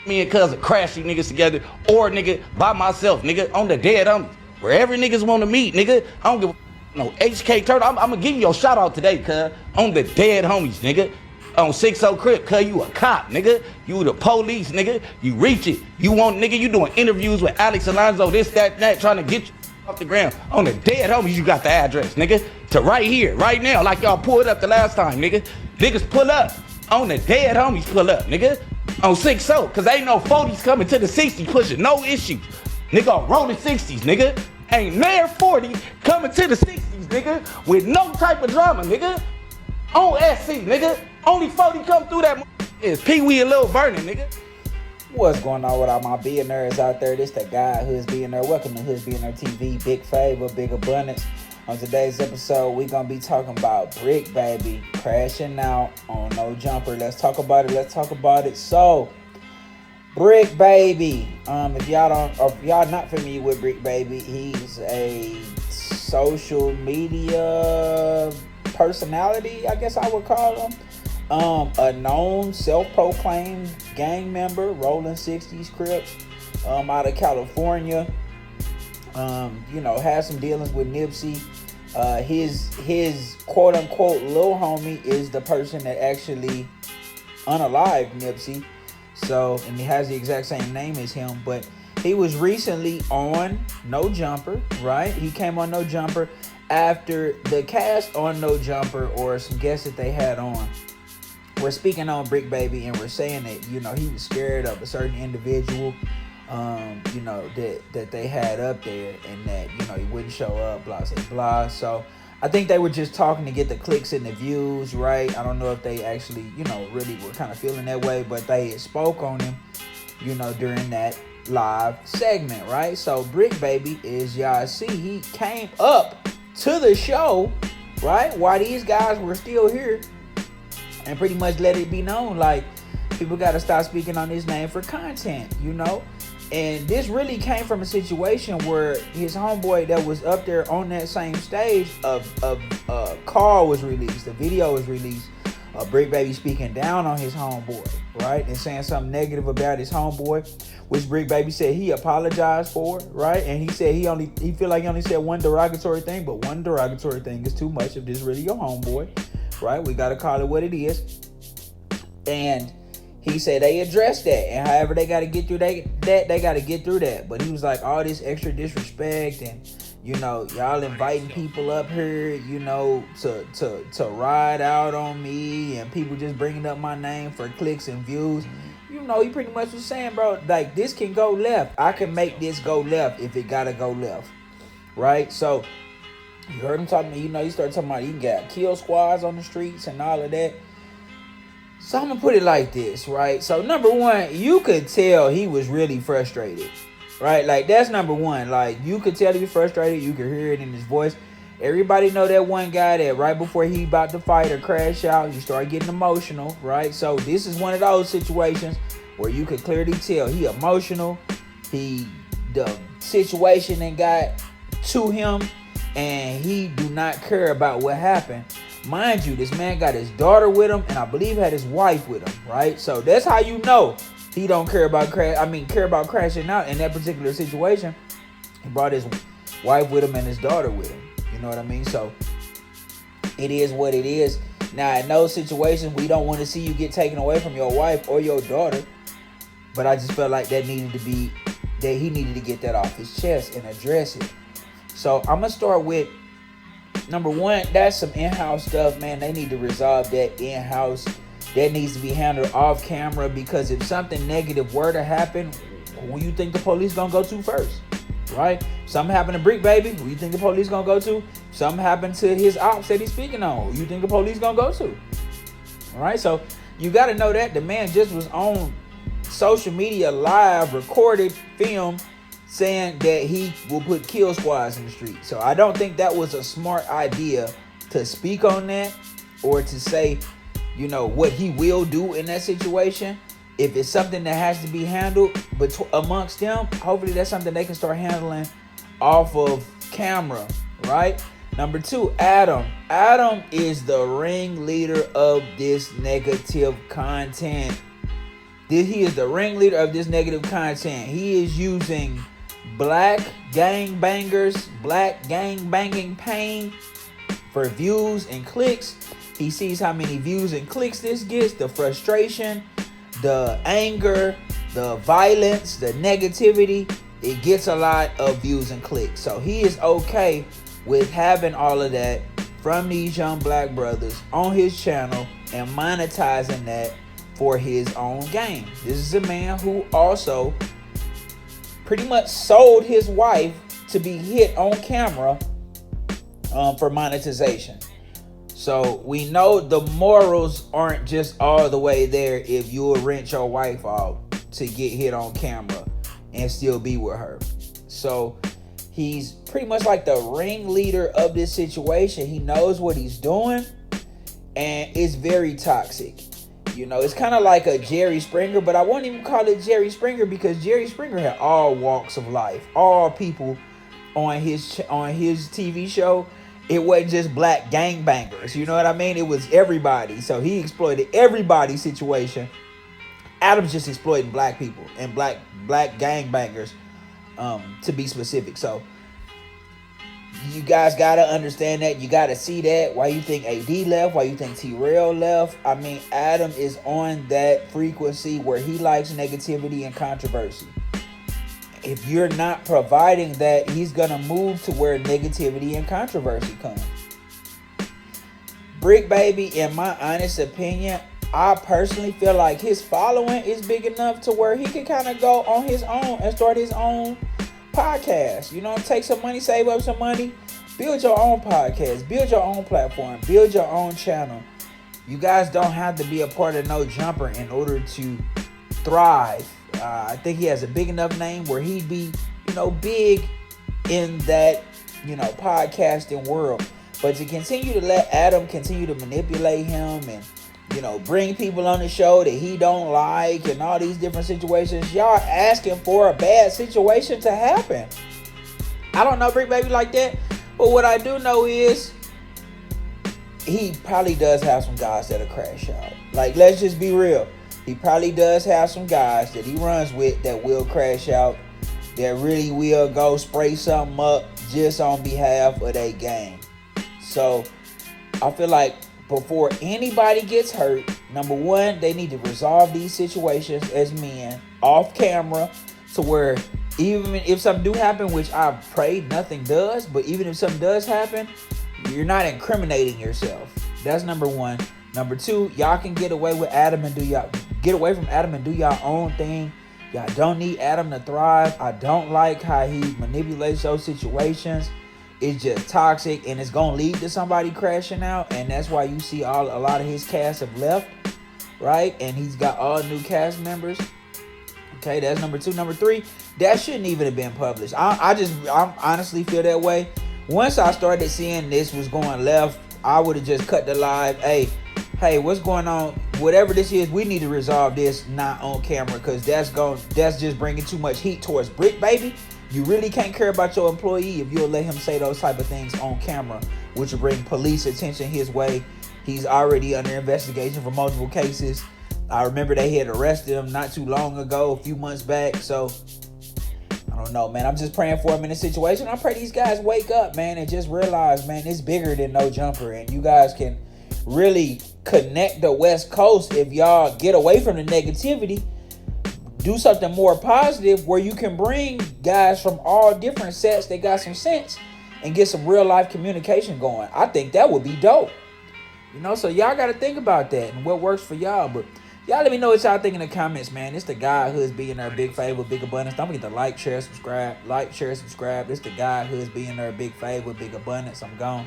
Me and cousin crash these niggas together, or nigga by myself, nigga on the dead homies. Wherever niggas want to meet, nigga. I don't give a no HK Turtle. I'm gonna give you your shout out today, cuz on the dead homies, nigga. On 6-0 Crip, cuz you a cop, nigga. You the police, nigga. You reach it. You want, nigga, you doing interviews with Alex Alonso, this, that, trying to get you off the ground. On the dead homies, you got the address, nigga. To right here, right now, like y'all pulled up the last time, nigga. Niggas pull up. On the dead homies, pull up, nigga. On 6-0, cause ain't no 40s coming to the 60s pushing no issues. Nigga, rolling 60s, nigga. Ain't near 40 coming to the 60s, nigga, with no type of drama, nigga. On SC, nigga. Only 40 come through that is Pee-wee and Lil Vernon, nigga. What's going on with all my billionaires out there? This the guy, Hood's Billionaire. Welcome to Hood's Billionaire TV. Big favor, big abundance. On today's episode, we're going to be talking about Bricc, baby, crashing out on No Jumper. Let's talk about it. So, Bricc, baby. If y'all not familiar with Bricc, baby, he's a social media personality, I guess I would call him. A known self-proclaimed gang member, rolling 60s Crips, out of California. Has some dealings with Nipsey. His quote unquote little homie is the person that actually unalived Nipsey. So, and he has the exact same name as him, but he was recently on No Jumper, right? He came on No Jumper after the cast on No Jumper, or some guests that they had on, we're speaking on Bricc, baby, and we're saying that, he was scared of a certain individual, that they had up there, and that, he wouldn't show up, blah, blah, blah. So I think they were just talking to get the clicks and the views, right? I don't know if they actually, really were kind of feeling that way, but they spoke on him, during that live segment, right? So Bricc, baby, as y'all see, he came up to the show, right, while these guys were still here, and pretty much let it be known, like, people got to stop speaking on his name for content, And this really came from a situation where his homeboy that was up there on that same stage, call was released, the video was released, Bricc, baby speaking down on his homeboy, right, and saying something negative about his homeboy, which Bricc, baby said he apologized for, right, and he said he feel like he only said one derogatory thing, but one derogatory thing is too much if this really your homeboy, right? We got to call it what it is. And he said they addressed that, and however they got to get through that, they got to get through that. But he was like, all this extra disrespect, and y'all inviting people up here, to ride out on me, and people just bringing up my name for clicks and views. He pretty much was saying, bro, like, this can go left. I can make this go left if it gotta go left, right? So you heard him talking. He started talking about he got kill squads on the streets and all of that. So I'm gonna put it like this, right? So number one, you could tell he was really frustrated, right? Like, that's number one. Like, you could tell he was frustrated. You could hear it in his voice. Everybody know that one guy that right before he about to fight or crash out, he started getting emotional, right? So this is one of those situations where you could clearly tell he emotional. The situation that got to him, and he do not care about what happened. Mind you, this man got his daughter with him, and I believe had his wife with him, right? So that's how you know he don't care about crashing out in that particular situation. He brought his wife with him and his daughter with him. You know what I mean? So it is what it is. Now, in those situations, we don't want to see you get taken away from your wife or your daughter. But I just felt like he needed to get that off his chest and address it. So I'm going to start with, number one, that's some in-house stuff, man. They need to resolve that in-house. That needs to be handled off camera, because if something negative were to happen, who you think the police going to go to first? Right? Something happened to Bricc, baby. Who you think the police gonna go to? Something happened to his ops that he's speaking on. Who you think the police gonna go to? All right, so you got to know that the man just was on social media live, recorded, film, saying that he will put kill squads in the street. So I don't think that was a smart idea to speak on that, or to say, what he will do in that situation. If it's something that has to be handled amongst them, hopefully that's something they can start handling off of camera, right? Number 2, Adam. Adam is the ringleader of this negative content. He is the ringleader of this negative content. He is using black gangbangers, black gang banging pain for views and clicks. He sees how many views and clicks this gets, the frustration, the anger, the violence, the negativity. It gets a lot of views and clicks. So he is okay with having all of that from these young black brothers on his channel and monetizing that for his own gain. This is a man who also pretty much sold his wife to be hit on camera for monetization. So we know the morals aren't just all the way there if you'll rent your wife out to get hit on camera and still be with her. So he's pretty much like the ringleader of this situation. He knows what he's doing, and it's very toxic. You know, it's kind of like a Jerry Springer, but I won't even call it Jerry Springer because Jerry Springer had all walks of life, all people on his TV show. It wasn't just black gangbangers, you know what I mean? It was everybody. So he exploited everybody's situation. Adam's just exploiting black people and black gangbangers, to be specific. So you guys got to understand that. You got to see that. Why you think AD left? Why you think T-Rail left? I mean, Adam is on that frequency where he likes negativity and controversy. If you're not providing that, he's going to move to where negativity and controversy comes. Bricc, baby, in my honest opinion, I personally feel like his following is big enough to where he can kind of go on his own and start his own podcast. You know, take some money, save up some money, build your own podcast, build your own platform, build your own channel. You guys don't have to be a part of No Jumper in order to thrive. I think he has a big enough name where he'd be, you know, big in that, you know, podcasting world. But to continue to let Adam continue to manipulate him and, you know, bring people on the show that he don't like and all these different situations, y'all asking for a bad situation to happen. I don't know Bricc, baby, like that. But what I do know is he probably does have some guys that'll crash out. Like, let's just be real. He probably does have some guys that he runs with that will crash out, that really will go spray something up just on behalf of their game. So I feel like before anybody gets hurt, number one, they need to resolve these situations as men off camera, to where even if something do happen, which I pray nothing does, but even if something does happen, you're not incriminating yourself. That's number one. Number two, y'all can get away with Adam and get away from Adam and do y'all own thing. Y'all don't need Adam to thrive. I don't like how he manipulates those situations. It's just toxic, and it's gonna lead to somebody crashing out, and that's why you see a lot of his cast have left, right? And he's got all new cast members. Okay, that's number two. Number three, that shouldn't even have been published. I honestly feel that way. Once I started seeing this was going left, I would have just cut the live. Hey, what's going on? Whatever this is, we need to resolve this not on camera, because that's just bringing too much heat towards Bricc, baby. You really can't care about your employee if you'll let him say those type of things on camera, which will bring police attention his way. He's already under investigation for multiple cases. I remember they had arrested him not too long ago, a few months back. So I don't know, man. I'm just praying for him in this situation. I pray these guys wake up, man, and just realize, man, it's bigger than No Jumper, and you guys can really connect the West Coast if y'all get away from the negativity. Do something more positive where you can bring guys from all different sets that got some sense and get some real life communication going. I think that would be dope. You know, so y'all got to think about that and what works for y'all. But y'all let me know what y'all think in the comments, man. It's the guy who's being there, big favor, big abundance. Don't forget to like, share, subscribe. Like, share, subscribe. It's the guy who's being there, big favor, big abundance. I'm gone.